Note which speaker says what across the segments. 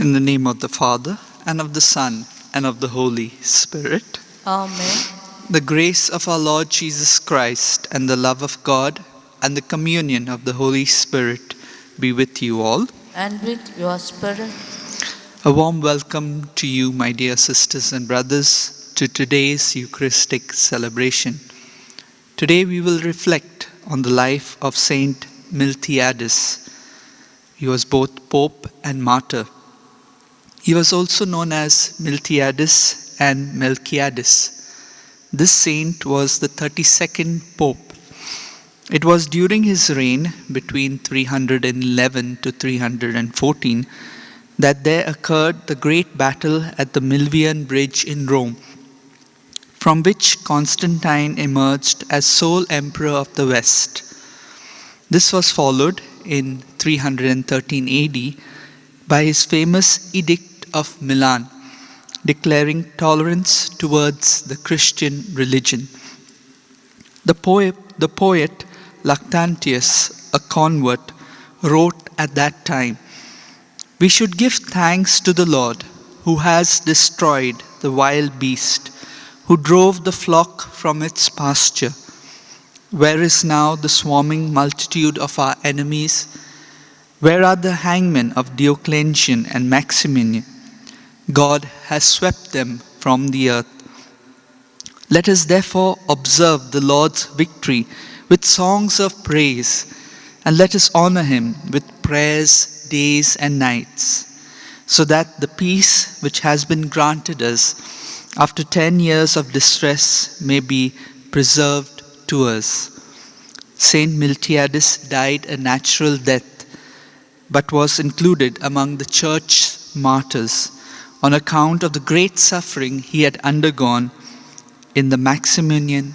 Speaker 1: In the name of the Father, and of the Son, and of the Holy Spirit.
Speaker 2: Amen.
Speaker 1: The grace of our Lord Jesus Christ, and the love of God, and the communion of the Holy Spirit be with you all.
Speaker 2: And with your spirit.
Speaker 1: A warm welcome to you, my dear sisters and brothers, to today's Eucharistic celebration. Today we will reflect on the life of Saint Miltiadis. He was both Pope and martyr. He was also known as Miltiadis and Melchiadis. This saint was the 32nd Pope. It was during his reign between 311 to 314 that there occurred the great battle at the Milvian Bridge in Rome, from which Constantine emerged as sole emperor of the West. This was followed in 313 AD by his famous Edict of Milan, declaring tolerance towards the Christian religion. The poet Lactantius, a convert, wrote at that time, "We should give thanks to the Lord, who has destroyed the wild beast, who drove the flock from its pasture. Where is now the swarming multitude of our enemies? Where are the hangmen of Diocletian and Maximian? God has swept them from the earth. Let us therefore observe the Lord's victory with songs of praise, and let us honor him with prayers days and nights, so that the peace which has been granted us after 10 years of distress may be preserved to us." Saint Miltiadis died a natural death, but was included among the church martyrs on account of the great suffering he had undergone in the Maximian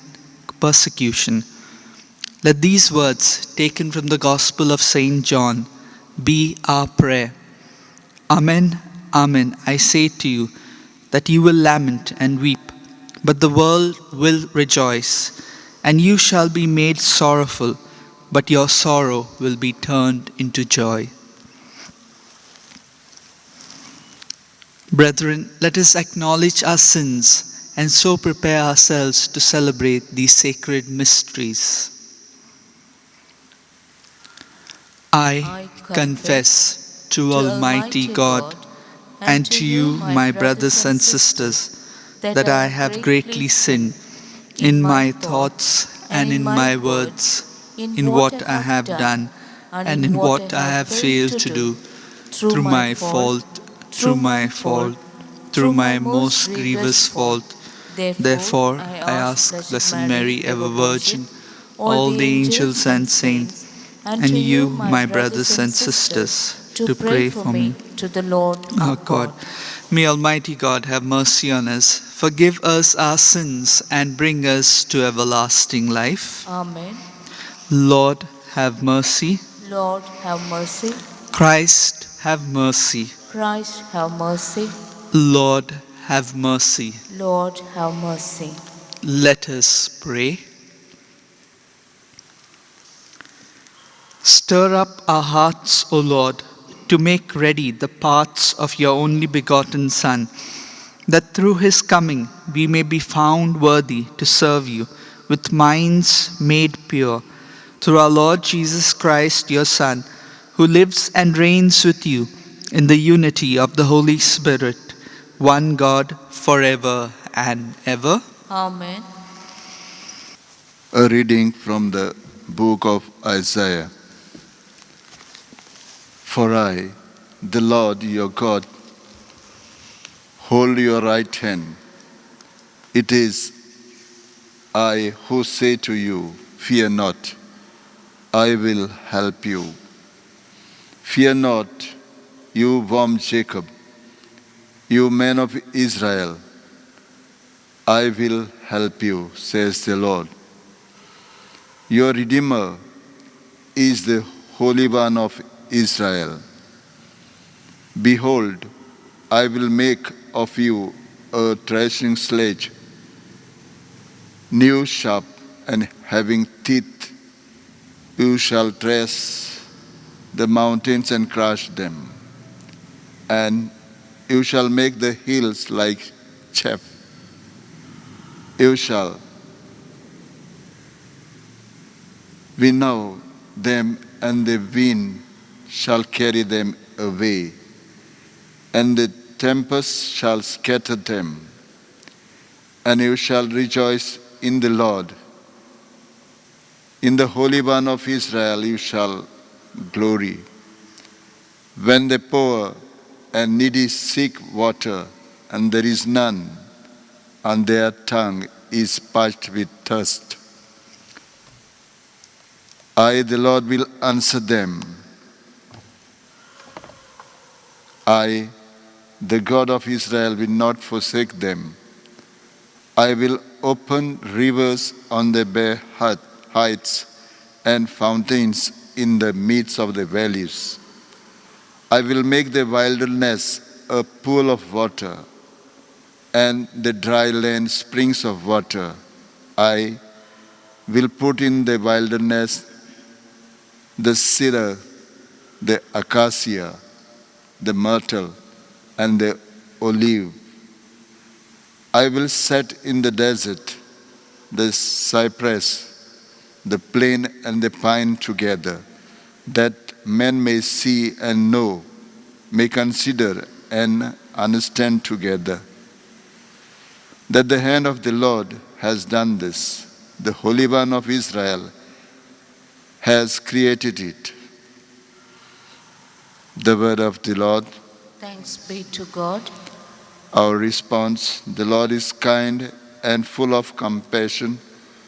Speaker 1: persecution. Let these words, taken from the Gospel of St. John, be our prayer. Amen, amen, I say to you, that you will lament and weep, but the world will rejoice, and you shall be made sorrowful, but your sorrow will be turned into joy. Brethren, let us acknowledge our sins and so prepare ourselves to celebrate these sacred mysteries. I confess to Almighty God and to you, my brothers and sisters, that I have greatly sinned in my thoughts and in my words, in what I have done and in what I have failed to do, through my fault, through my most grievous fault. Therefore, I ask Blessed Mary, ever Virgin, all the angels and saints, and you, my brothers and sisters, to pray for me
Speaker 2: to the Lord
Speaker 1: our God. May Almighty God have mercy on us, forgive us our sins, and bring us to everlasting life.
Speaker 2: Amen.
Speaker 1: Lord, have mercy.
Speaker 2: Lord, have mercy.
Speaker 1: Christ, have mercy.
Speaker 2: Christ, have mercy.
Speaker 1: Lord, have mercy.
Speaker 2: Lord, have mercy.
Speaker 1: Let us pray. Stir up our hearts, O Lord, to make ready the paths of your only begotten Son, that through his coming we may be found worthy to serve you with minds made pure, through our Lord Jesus Christ, your Son, who lives and reigns with you in the unity of the Holy Spirit, one God, forever and ever.
Speaker 2: Amen.
Speaker 3: A reading from the book of Isaiah. For I, the Lord your God, hold your right hand. It is I who say to you, fear not, I will help you. Fear not, you worm Jacob, you men of Israel, I will help you, says the Lord. Your Redeemer is the Holy One of Israel. Behold, I will make of you a threshing sledge, new sharp and having teeth. You shall thresh the mountains and crush them, and you shall make the hills like chaff. You shall winnow them, and the wind shall carry them away, and the tempest shall scatter them. And you shall rejoice in the Lord. In the Holy One of Israel you shall glory. When the poor and needy seek water, and there is none, and their tongue is parched with thirst, I, the Lord, will answer them. I, the God of Israel, will not forsake them. I will open rivers on the bare heights and fountains in the midst of the valleys. I will make the wilderness a pool of water, and the dry land springs of water. I will put in the wilderness the cedar, the acacia, the myrtle, and the olive. I will set in the desert the cypress, the plane, and the pine together, that men may see and know, may consider and understand together, that the hand of the Lord has done this. The Holy One of Israel has created it. The word of the Lord.
Speaker 2: Thanks be to God.
Speaker 3: Our response: the Lord is kind and full of compassion,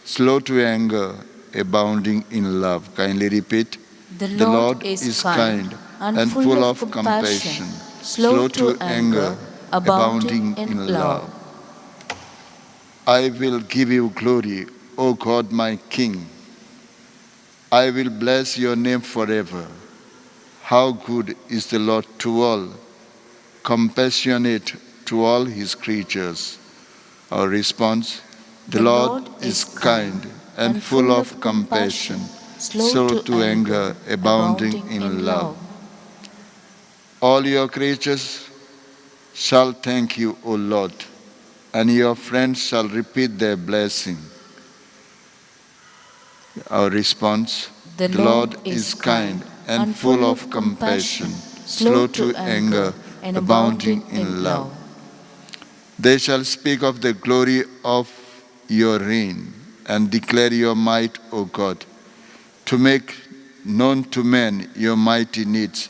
Speaker 3: slow to anger, abounding in love. Kindly repeat.
Speaker 2: The
Speaker 3: The
Speaker 2: Lord
Speaker 3: Lord
Speaker 2: is
Speaker 3: is
Speaker 2: kind
Speaker 3: and full of compassion,
Speaker 2: slow to anger, abounding in love.
Speaker 3: I will give you glory, O God my King. I will bless your name forever. How good is the Lord to all, compassionate to all his creatures. Our response: the Lord is kind and full of compassion, slow to anger, abounding in love. All your creatures shall thank you, O Lord, and your friends shall repeat their blessing. Our response: the Lord is kind and full of compassion, slow to anger, and abounding in love. They shall speak of the glory of your reign and declare your might, O God, to make known to men your mighty needs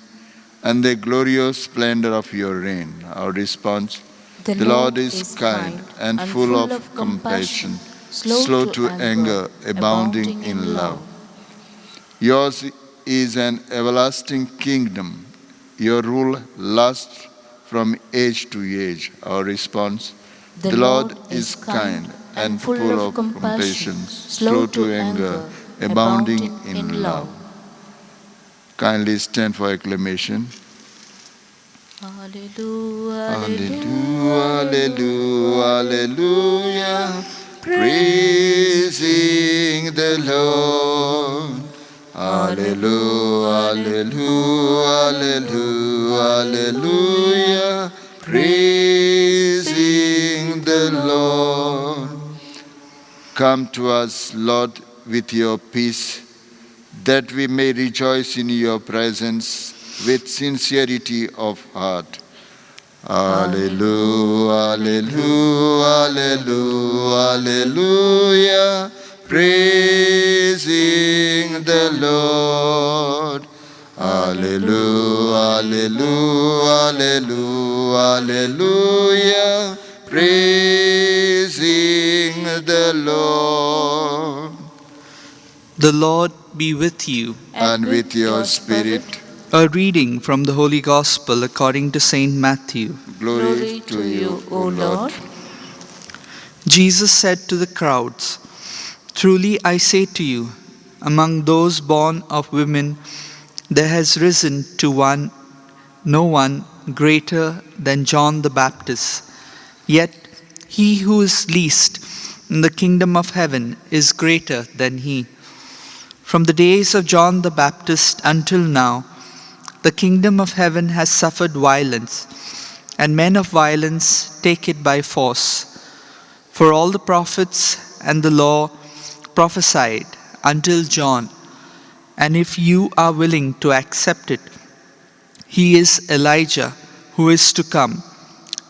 Speaker 3: and the glorious splendor of your reign. Our response: the Lord is kind and full of compassion, slow to anger, abounding in love. Yours is an everlasting kingdom. Your rule lasts from age to age. Our response: the Lord is kind and full of compassion, slow to anger, abounding in love. Kindly stand for acclamation.
Speaker 2: Hallelujah,
Speaker 3: Hallelujah, hallelujah, hallelujah. Praising the Lord. Hallelujah, hallelujah, hallelujah, hallelujah. Praising the Lord. Come to us, Lord, with your peace, that we may rejoice in your presence with sincerity of heart. Hallelujah, hallelujah, hallelujah, hallelujah. Praising the Lord. Hallelujah, hallelujah, hallelujah, hallelujah. Praising the Lord.
Speaker 1: The Lord be with you.
Speaker 3: And with your spirit.
Speaker 1: A reading from the Holy Gospel according to Saint Matthew.
Speaker 3: Glory to you, O Lord.
Speaker 1: Jesus said to the crowds, "Truly I say to you, among those born of women, there has risen no one greater than John the Baptist. Yet he who is least in the kingdom of heaven is greater than he. From the days of John the Baptist until now, The kingdom of heaven has suffered violence, and men of violence take it by force. For all the prophets and the law prophesied until John, and if you are willing to accept it, he is Elijah who is to come.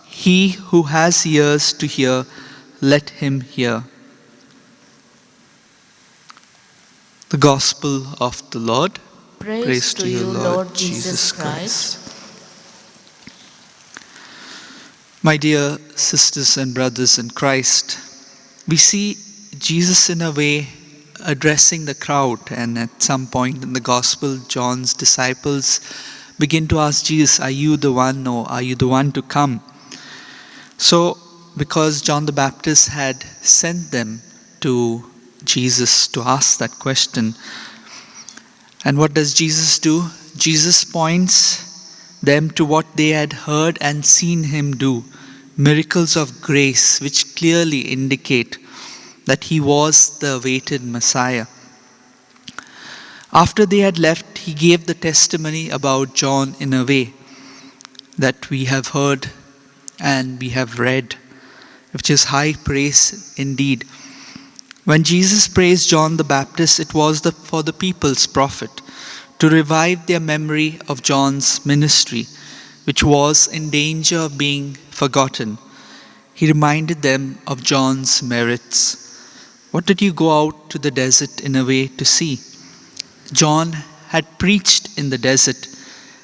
Speaker 1: He who has ears to hear, let him hear. The Gospel of the Lord.
Speaker 2: Praise to you, Lord Jesus Christ.
Speaker 1: My dear sisters and brothers in Christ, we see Jesus in a way addressing the crowd, and at some point in the Gospel, John's disciples begin to ask Jesus, are you the one, or are you the one to come? So, because John the Baptist had sent them to Jesus to ask that question, and what does Jesus do? Jesus points them to what they had heard and seen him do, miracles of grace which clearly indicate that he was the awaited Messiah. After they had left, he gave the testimony about John in a way that we have heard and we have read, which is high praise indeed. When Jesus praised John the Baptist, it was for the people's profit, to revive their memory of John's ministry, which was in danger of being forgotten. He reminded them of John's merits. What did you go out to the desert in a way to see? John had preached in the desert,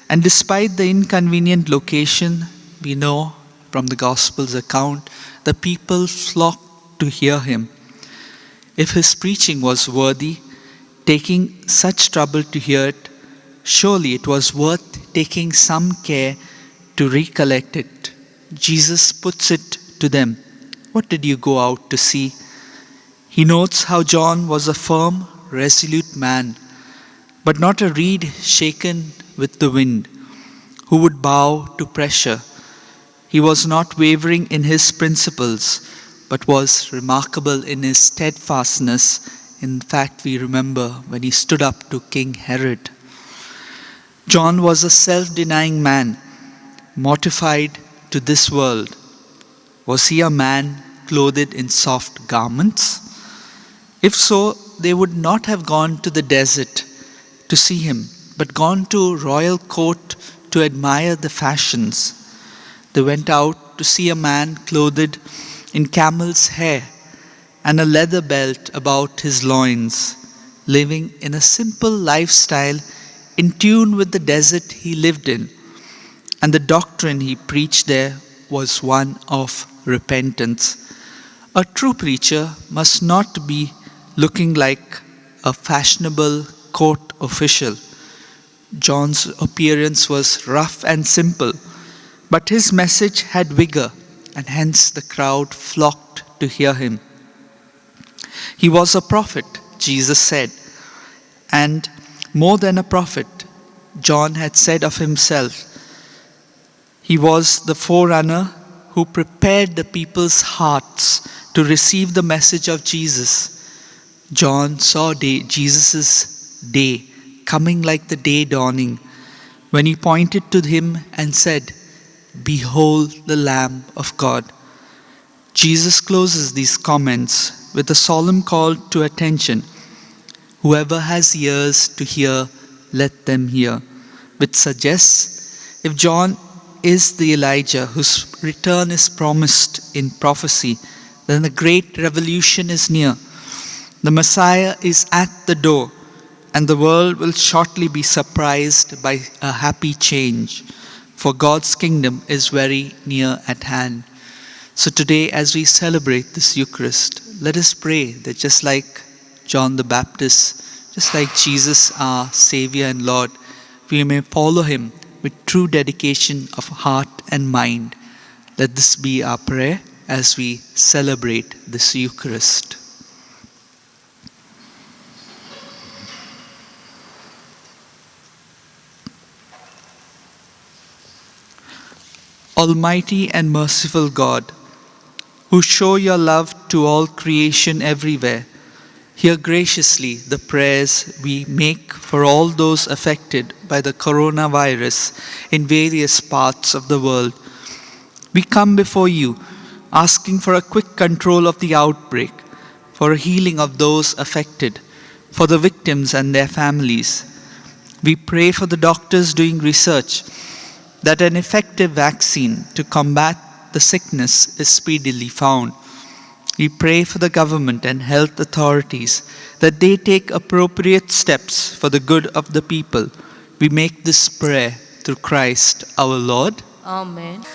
Speaker 1: and despite the inconvenient location, we know from the Gospel's account, the people flocked to hear him. If his preaching was worthy, taking such trouble to hear it, surely it was worth taking some care to recollect it. Jesus puts it to them. What did you go out to see? He notes how John was a firm, resolute man, but not a reed shaken with the wind, who would bow to pressure. He was not wavering in his principles, but was remarkable in his steadfastness. In fact, we remember when he stood up to King Herod. John was a self-denying man, mortified to this world. Was he a man clothed in soft garments? If so, they would not have gone to the desert to see him, but gone to royal court to admire the fashions. They went out to see a man clothed in camel's hair and a leather belt about his loins, living in a simple lifestyle in tune with the desert he lived in. And the doctrine he preached there was one of repentance. A true preacher must not be looking like a fashionable court official. John's appearance was rough and simple, but his message had vigor, and hence the crowd flocked to hear him. He was a prophet, Jesus said, and more than a prophet, John had said of himself. He was the forerunner who prepared the people's hearts to receive the message of Jesus. John saw Jesus' day coming like the day dawning, when he pointed to him and said, "Behold the Lamb of God." Jesus closes these comments with a solemn call to attention. Whoever has ears to hear, let them hear, which suggests if John is the Elijah whose return is promised in prophecy, then the great revolution is near. The Messiah is at the door, and the world will shortly be surprised by a happy change, for God's kingdom is very near at hand. So today, as we celebrate this Eucharist, let us pray that just like John the Baptist, just like Jesus our Savior and Lord, we may follow him with true dedication of heart and mind. Let this be our prayer as we celebrate this Eucharist. Almighty and merciful God, who show your love to all creation everywhere, hear graciously the prayers we make for all those affected by the coronavirus in various parts of the world. We come before you, asking for a quick control of the outbreak, for a healing of those affected, for the victims and their families. We pray for the doctors doing research that an effective vaccine to combat the sickness is speedily found. We pray for the government and health authorities that they take appropriate steps for the good of the people. We make this prayer through Christ our Lord.
Speaker 2: Amen.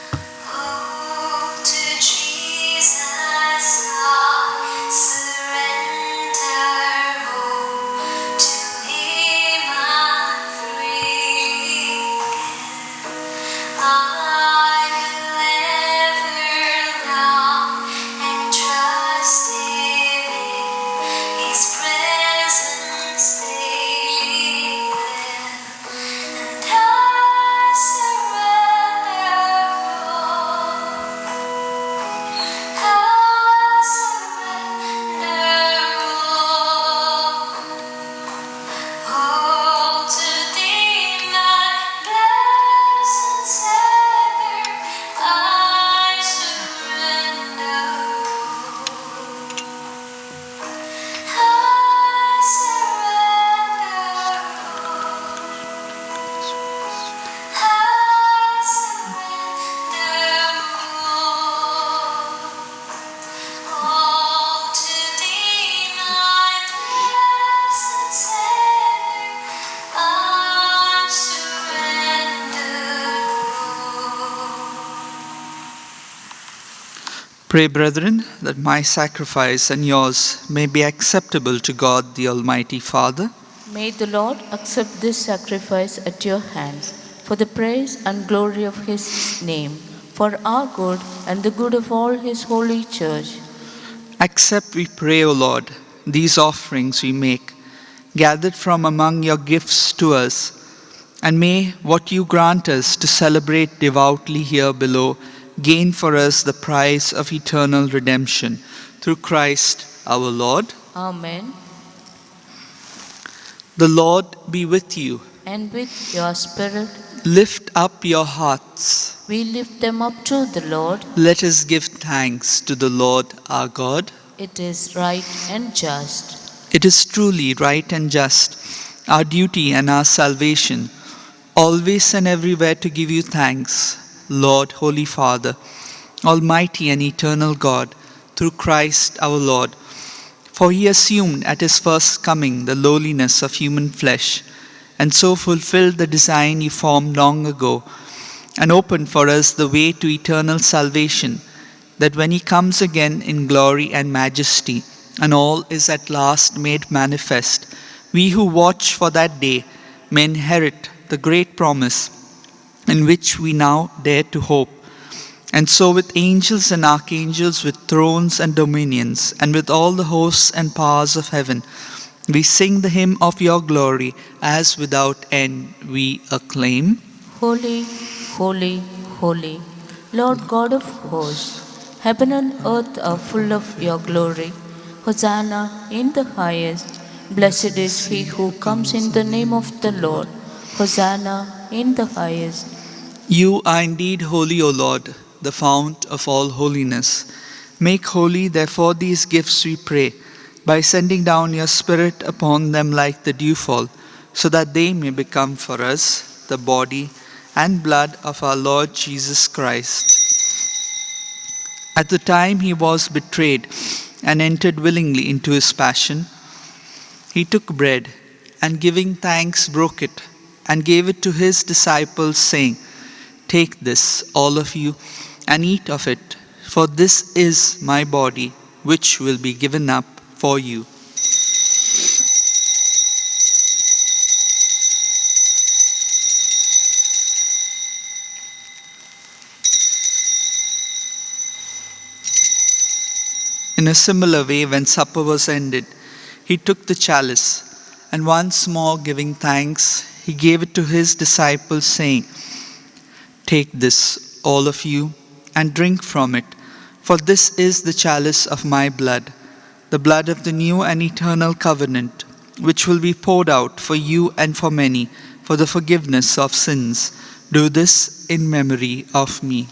Speaker 1: Pray, brethren, that my sacrifice and yours may be acceptable to God the Almighty Father.
Speaker 2: May the Lord accept this sacrifice at your hands for the praise and glory of his name, for our good and the good of all his holy church.
Speaker 1: Accept, we pray, O Lord, these offerings we make, gathered from among your gifts to us, and may what you grant us to celebrate devoutly here below gain for us the prize of eternal redemption. Through Christ our Lord.
Speaker 2: Amen.
Speaker 1: The Lord be with you.
Speaker 2: And with your spirit,
Speaker 1: Lift up your hearts.
Speaker 2: we lift them up to the Lord.
Speaker 1: Let us give thanks to the Lord our God.
Speaker 2: It is right and just.
Speaker 1: It is truly right and just, our duty and our salvation, always and everywhere to give you thanks, Lord, Holy Father, Almighty and eternal God, through Christ our Lord. For he assumed at his first coming the lowliness of human flesh, and so fulfilled the design you formed long ago, and opened for us the way to eternal salvation, that when he comes again in glory and majesty, and all is at last made manifest, we who watch for that day may inherit the great promise in which we now dare to hope. And so with angels and archangels, with thrones and dominions, and with all the hosts and powers of heaven, we sing the hymn of your glory, as without end we acclaim.
Speaker 2: Holy, holy, holy, Lord God of hosts, heaven and earth are full of your glory. Hosanna in the highest. Blessed is he who comes in the name of the Lord. Hosanna in the highest.
Speaker 1: You are indeed holy, O Lord, the fount of all holiness. Make holy, therefore, these gifts, we pray, by sending down your Spirit upon them like the dewfall, so that they may become for us the body and blood of our Lord Jesus Christ. At the time he was betrayed and entered willingly into his passion, he took bread and giving thanks broke it and gave it to his disciples, saying, "Take this, all of you, and eat of it, for this is my body, which will be given up for you." In a similar way, when supper was ended, he took the chalice, and once more giving thanks, he gave it to his disciples, saying, "Take this, all of you, and drink from it, for this is the chalice of my blood, the blood of the new and eternal covenant, which will be poured out for you and for many for the forgiveness of sins. Do this in memory of me.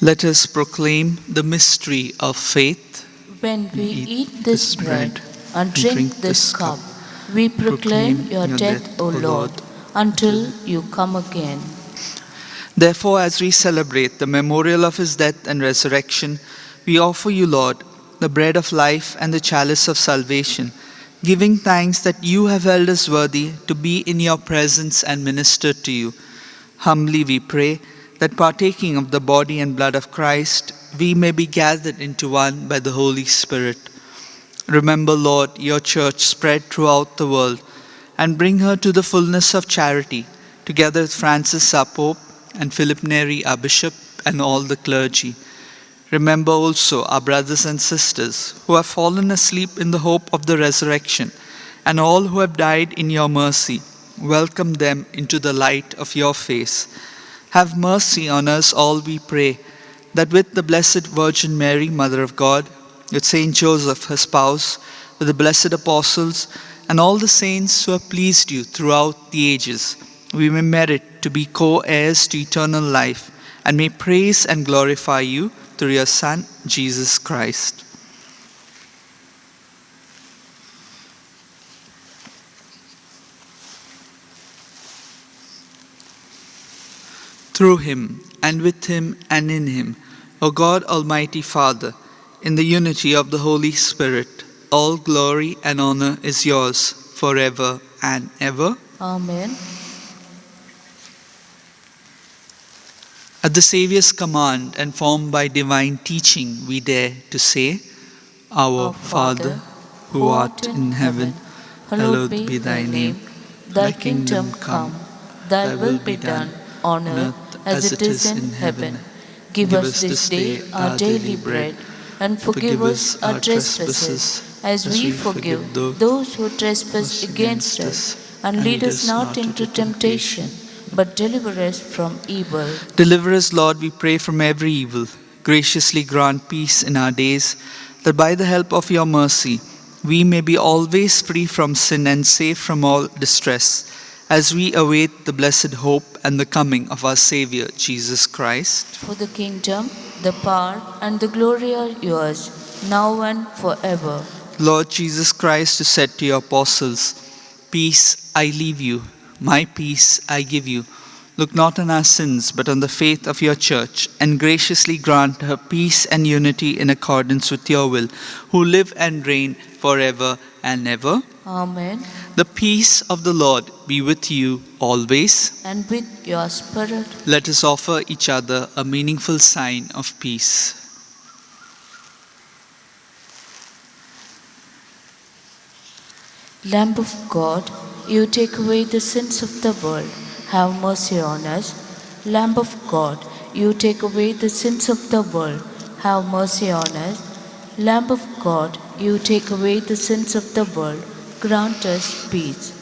Speaker 1: Let us proclaim the mystery of faith.
Speaker 2: When we eat this bread and drink this cup, we proclaim your death, O Lord, until you come again.
Speaker 1: Therefore, as we celebrate the memorial of his death and resurrection, we offer you, Lord, the bread of life and the chalice of salvation, giving thanks that you have held us worthy to be in your presence and minister to you. Humbly we pray that partaking of the body and blood of Christ, we may be gathered into one by the Holy Spirit. Remember, Lord, your church spread throughout the world, and bring her to the fullness of charity, together with Francis our Pope, and Philip Neri our Bishop, and all the clergy. Remember also our brothers and sisters who have fallen asleep in the hope of the resurrection, and all who have died in your mercy. Welcome them into the light of your face. Have mercy on us all, we pray, that with the Blessed Virgin Mary, Mother of God, with Saint Joseph, her spouse, with the blessed apostles, and all the saints who have pleased you throughout the ages, we may merit to be co-heirs to eternal life, and may praise and glorify you through your Son, Jesus Christ. Through him, and with him, and in him, O God, Almighty Father, in the unity of the Holy Spirit, all glory and honor is yours forever and ever.
Speaker 2: Amen.
Speaker 1: At the Saviour's command and formed by divine teaching, we dare to say, Our Father, who art in heaven, hallowed be thy name.
Speaker 2: Thy kingdom come, thy will be done on earth as it is in heaven. Give us this day our daily bread, and forgive us our trespasses, as we forgive those who trespass against us. And lead us not into temptation, but deliver us from evil.
Speaker 1: Deliver us, Lord, we pray, from every evil. Graciously grant peace in our days, that by the help of your mercy we may be always free from sin and safe from all distress, as we await the blessed hope and the coming of our Saviour, Jesus Christ.
Speaker 2: For the kingdom, the power, and the glory are yours, now and forever.
Speaker 1: Lord Jesus Christ, who said to your apostles, Peace I leave you, my peace I give you. Look not on our sins, but on the faith of your church, and graciously grant her peace and unity in accordance with your will, who live and reign forever and ever.
Speaker 2: Amen.
Speaker 1: The peace of the Lord be with you always.
Speaker 2: And with your spirit.
Speaker 1: Let us offer each other a meaningful sign of peace.
Speaker 2: Lamb of God, you take away the sins of the world. Have mercy on us. Lamb of God, you take away the sins of the world. Have mercy on us. Lamb of God, you take away the sins of the world. Grant us peace.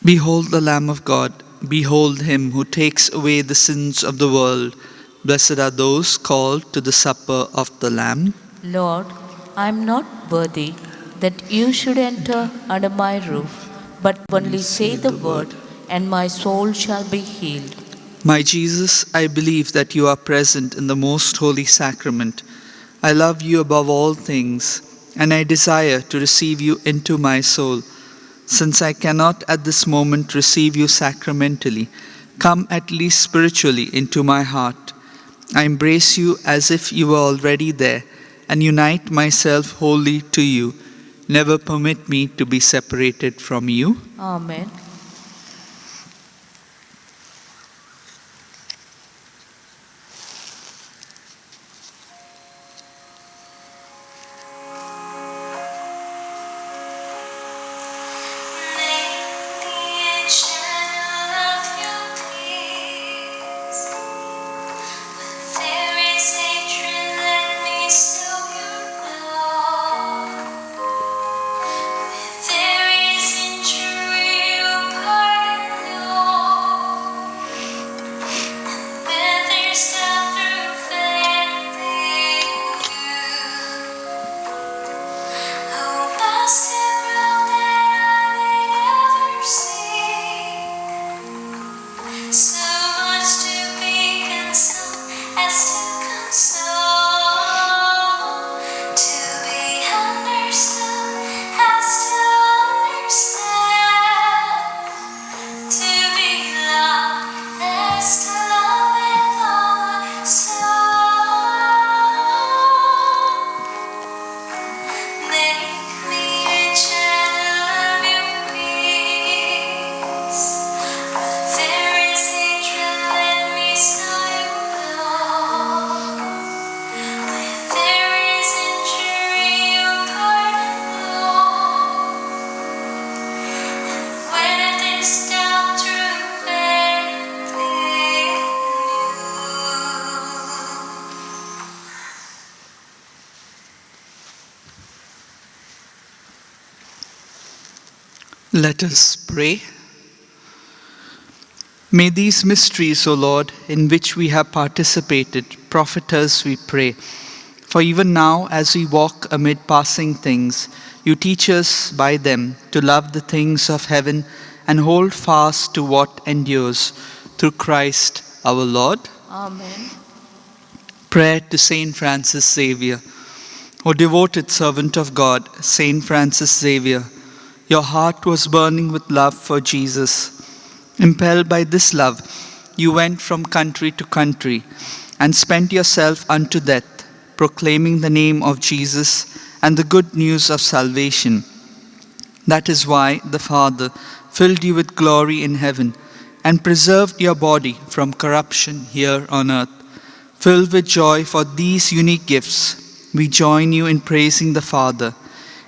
Speaker 1: Behold the Lamb of God. Behold him who takes away the sins of the world. Blessed are those called to the supper of the Lamb.
Speaker 2: Lord, I am not worthy that you should enter under my roof, but only say the word, and my soul shall be healed.
Speaker 1: My Jesus, I believe that you are present in the most holy sacrament. I love you above all things, and I desire to receive you into my soul. Since I cannot at this moment receive you sacramentally, come at least spiritually into my heart. I embrace you as if you were already there, and unite myself wholly to you. Never permit me to be separated from you.
Speaker 2: Amen.
Speaker 4: There is hatred, let me still your love.
Speaker 1: Let us pray. May these mysteries, O Lord, in which we have participated, profit us, we pray. For even now, as we walk amid passing things, you teach us by them to love the things of heaven and hold fast to what endures, through Christ our Lord.
Speaker 2: Amen.
Speaker 1: Prayer to Saint Francis Xavier. O devoted servant of God, Saint Francis Xavier, your heart was burning with love for Jesus. Impelled by this love, you went from country to country and spent yourself unto death, proclaiming the name of Jesus and the good news of salvation. That is why the Father filled you with glory in heaven and preserved your body from corruption here on earth. Filled with joy for these unique gifts, we join you in praising the Father.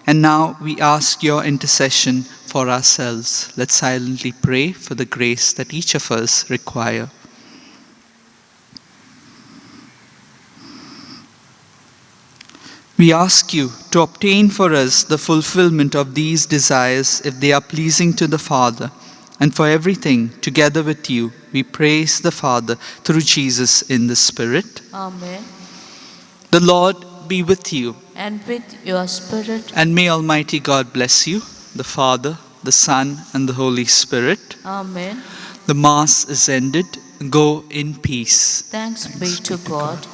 Speaker 1: And now we ask your intercession for ourselves. Let's silently pray for the grace that each of us require. We ask you to obtain for us the fulfillment of these desires if they are pleasing to the Father. And for everything, together with you, we praise the Father through Jesus in the Spirit.
Speaker 2: Amen.
Speaker 1: The Lord be with you.
Speaker 2: And with your spirit.
Speaker 1: And may Almighty God bless you, the Father, the Son, and the Holy Spirit.
Speaker 2: Amen.
Speaker 1: The Mass is ended. Go in peace.
Speaker 2: Thanks be to God.